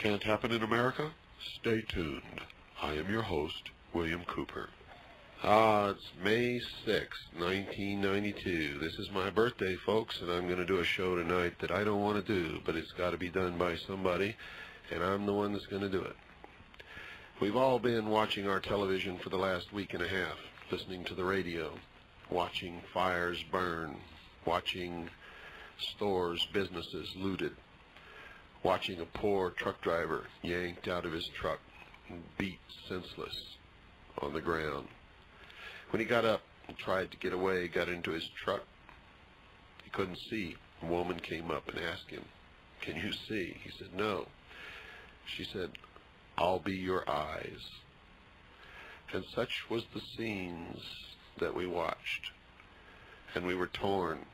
Can't happen in America? Stay tuned. I am your host, William Cooper. It's May 6, 1992. This is my birthday, folks, and I'm going to do a show tonight that I don't want to do, but it's got to be done by somebody, and I'm the one that's going to do it. We've all been watching our television for the last week and a half, listening to the radio, watching fires burn, watching stores, businesses looted, watching a poor truck driver yanked out of his truck and beat senseless on the ground. When he got up and tried to get away, got into his truck, he couldn't see. A woman came up and asked him, "Can you see?" He said, "No." She said, "I'll be your eyes." And such was the scenes that we watched. And we were torn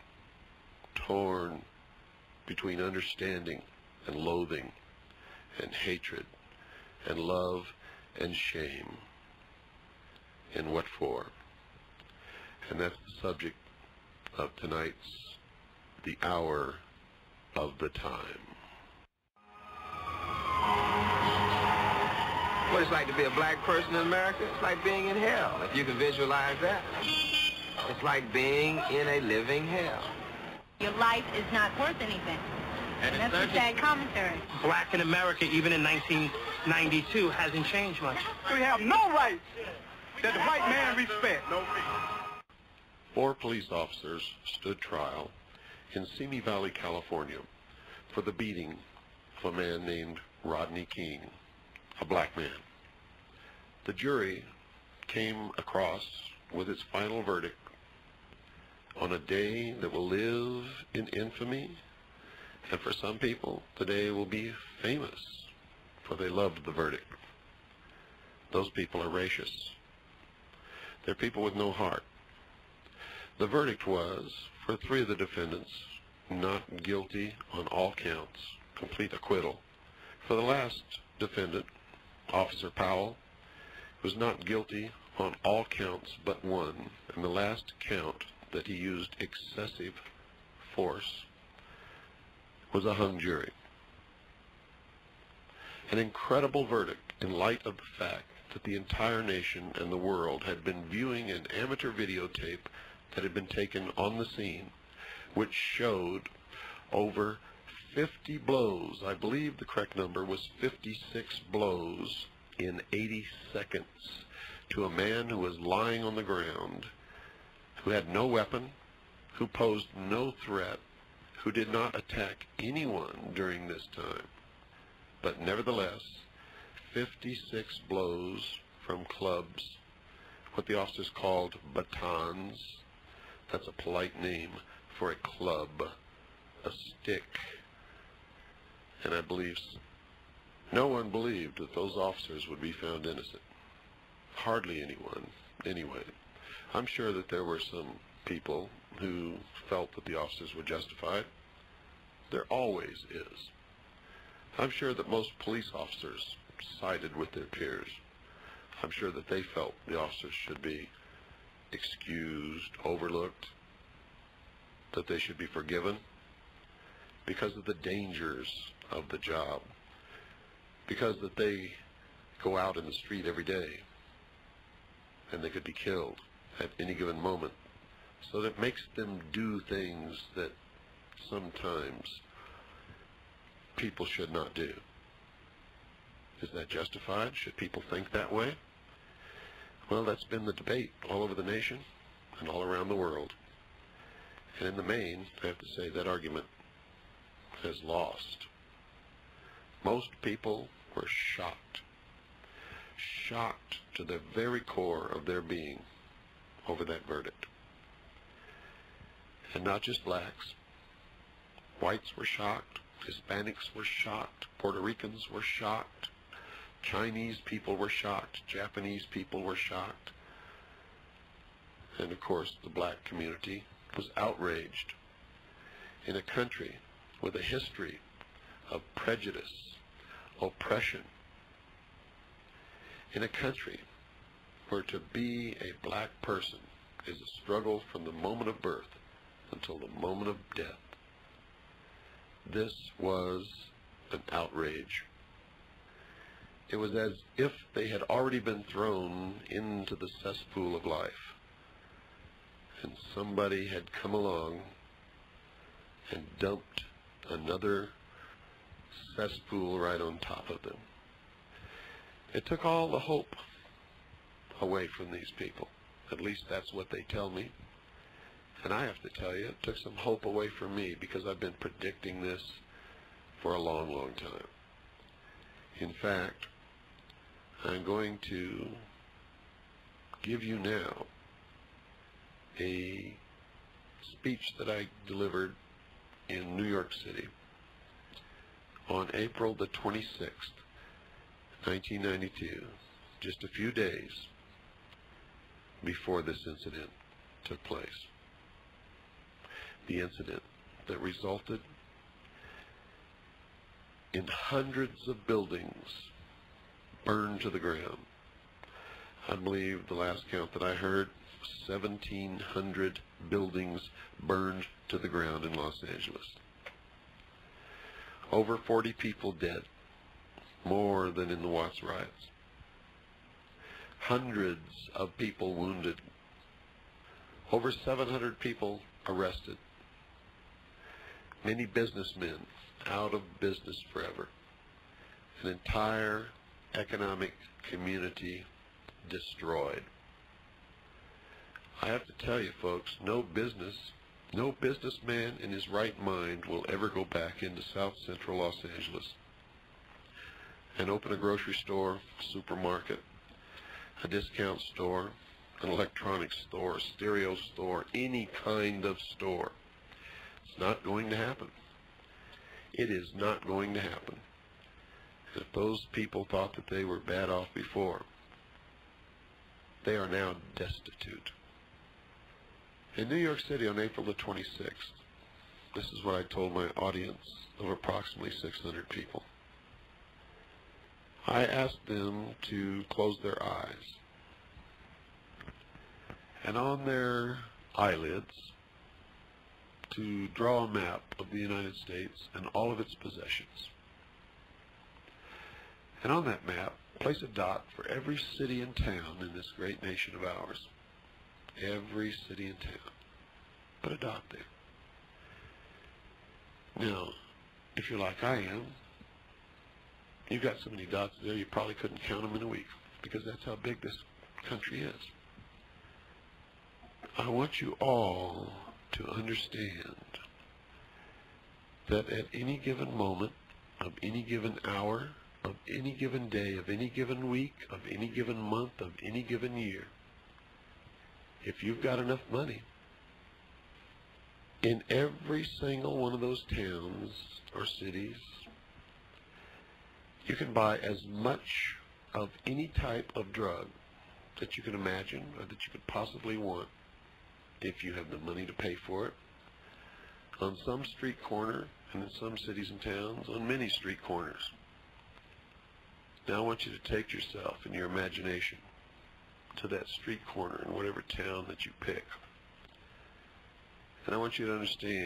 between understanding and loathing and hatred and love and shame. And what for? And that's the subject of tonight's The Hour of the Time. What it's like to be a black person in America? It's like being in hell, if you can visualize that. It's like being in a living hell. Your life is not worth anything. And that's a sad commentary. Black in America, even in 1992, hasn't changed much. We have no rights that the white man respect. 4 police officers stood trial in Simi Valley, California, for the beating of a man named Rodney King, a black man. The jury came across with its final verdict on a day that will live in infamy, and for some people, the day will be famous, for they loved the verdict. Those people are racist. They're people with no heart. The verdict was, for 3 of the defendants, not guilty on all counts, complete acquittal. For the last defendant, Officer Powell, was not guilty on all counts but 1, and the last count that he used excessive force was a hung jury. An incredible verdict in light of the fact that the entire nation and the world had been viewing an amateur videotape that had been taken on the scene, which showed over 50 blows. I believe the correct number was 56 blows in 80 seconds to a man who was lying on the ground, who had no weapon, who posed no threat, who did not attack anyone during this time. But nevertheless, 56 blows from clubs, what the officers called batons. That's a polite name for a club, a stick. And I believe no one believed that those officers would be found innocent. Hardly anyone, anyway. I'm sure that there were some people who felt that the officers were justified. There always is. I'm sure that most police officers sided with their peers. I'm sure that they felt the officers should be excused, overlooked, that they should be forgiven because of the dangers of the job, because that they go out in the street every day and they could be killed at any given moment. So that makes them do things that sometimes people should not do. Is that justified? Should people think that way? Well, that's been the debate all over the nation and all around the world. And in the main, I have to say that argument has lost. Most people were shocked to the very core of their being over that verdict. And not just blacks. Whites were shocked, Hispanics were shocked, Puerto Ricans were shocked, Chinese people were shocked, Japanese people were shocked, and of course the black community was outraged. In a country with a history of prejudice, oppression, in a country where to be a black person is a struggle from the moment of birth until the moment of death, this was an outrage It was as if they had already been thrown into the cesspool of life, and somebody had come along and dumped another cesspool right on top of them. It took all the hope away from these people. At least that's what they tell me. And I have to tell you, it took some hope away from me, because I've been predicting this for a long, long time. In fact, I'm going to give you now a speech that I delivered in New York City on April the 26th, 1992, just a few days before this incident took place. The incident that resulted in hundreds of buildings burned to the ground. I believe the last count that I heard, 1,700 buildings burned to the ground in Los Angeles. Over 40 people dead, more than in the Watts riots. Hundreds of people wounded. Over 700 people arrested. Many businessmen out of business forever. An entire economic community destroyed. I have to tell you, folks, no businessman in his right mind will ever go back into South Central Los Angeles and open a grocery store, supermarket, a discount store, an electronics store, a stereo store, any kind of store. It's not going to happen. It is not going to happen. If those people thought that they were bad off before, they are now destitute. In New York City on April the 26th, this is what I told my audience of approximately 600 people. I asked them to close their eyes, and on their eyelids to draw a map of the United States and all of its possessions. And on that map, place a dot for every city and town in this great nation of ours. Every city and town. Put a dot there. Now, if you're like I am, you've got so many dots there you probably couldn't count them in a week, because that's how big this country is. I want you all to understand that at any given moment, of any given hour, of any given day, of any given week, of any given month, of any given year, if you've got enough money, in every single one of those towns or cities, you can buy as much of any type of drug that you can imagine or that you could possibly want, if you have the money to pay for it, on some street corner, and in some cities and towns, on many street corners. Now I want you to take yourself and your imagination to that street corner in whatever town that you pick. And I want you to understand